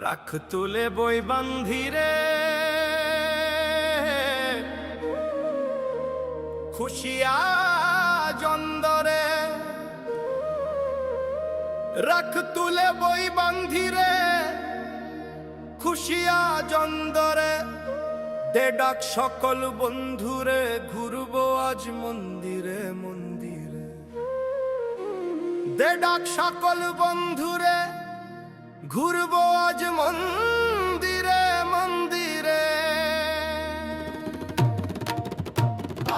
রাখ তুলে বই বান্ধিরে খুশিয়া জন্দরে, রাখ তুলে বই বান্ধিরে খুশিয়া জন্দরে, দে ডাক সকল বন্ধুরে ঘুরবো আজ মন্দিরে মন্দিরে, দে ডাক সকল বন্ধুরে ঘুরবো আজ মন্দিরে মন্দিরে।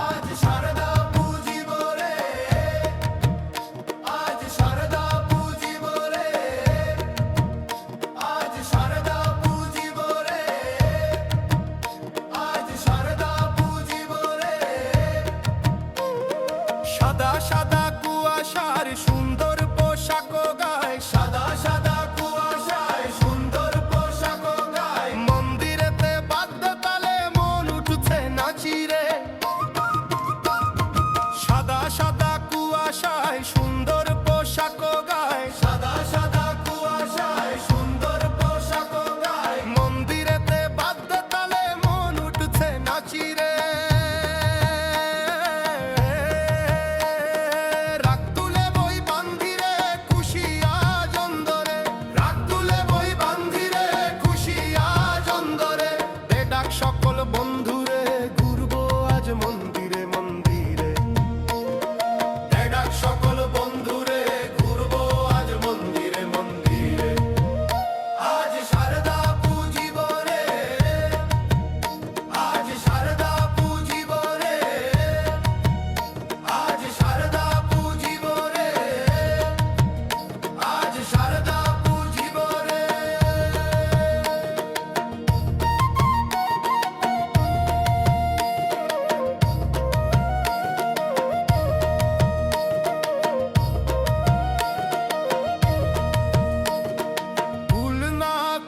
আজ শারদা পূজিব রে, আজ শারদা পূজিব রে, আজ শারদা পূজিব রে, আজ শারদা পূজিব রে। সাদা সাদা কুয়াশার সুন্দর পোশাক গায়, সাদা সাদা কুয়াশায় সুন্দর পোশাক গায়, মন্দিরেতে বাদ্য তালে মন উঠছে নাচিরে। সাদা সাদা কুয়াশায় সুন্দর পোশাক গায়, সাদা সাদা কুয়াশায় সুন্দর পোশাক গায়, মন্দিরেতে বাদ্য তালে মন উঠছে নাচিরে। সকল বন্ধুরে ঘুরবো আজ মন্দিরে মন্দিরে, দে ডাক সকল বন্ধুরে ঘুরবো আজ মন্দিরে মন্দিরে। আজ শারদা পূজিব রে, আজ শারদা পূজিব রে, আজ শারদা পূজিব রে, আজ শারদা পূজিব রে।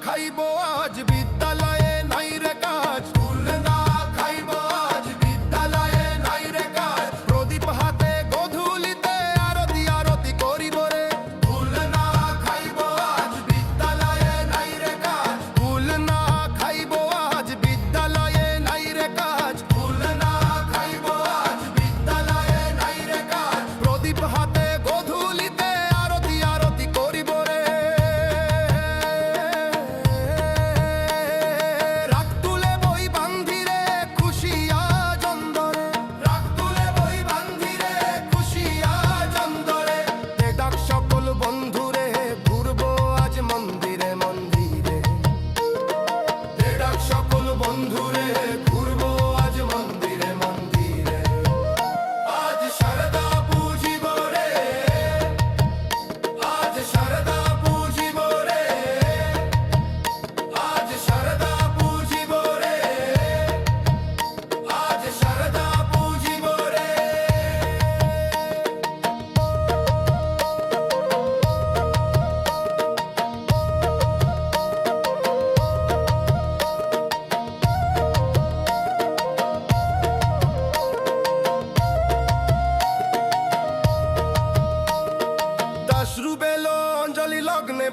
খাইবো আজ বিদ্যালয়ে নাই রে কাজ, ফুল না খাইবো আজ বিদ্যালয়ে নাই রে কাজ, প্রদীপ হাতে গধূলিতে আরতি আরতি করিব রে। ফুল না খাইবো আজ বিদ্যালয়ে নাই রে কাজ, ফুল না খাইবো আজ বিদ্যালয়ে নাই রে কাজ, ফুল না খাইবো আজ বিদ্যালয়ে নাই রে কাজ, প্রদীপ হাতে গধূলিতে আরতি আরতি করিব রে। বন্ধুরে ঘুরবো আজ মন্দিরে মন্দিরে, দে ডাক সকল বন্ধুরে ঘুরবো আজ মন্দিরে মন্দিরে। আজ শারদা পূজিব রে, আজ শারদা পূজিব রে, আজ শারদা পূজিব রে, আজ শারদা পূজিব রে। অঞ্জলি লগ্নে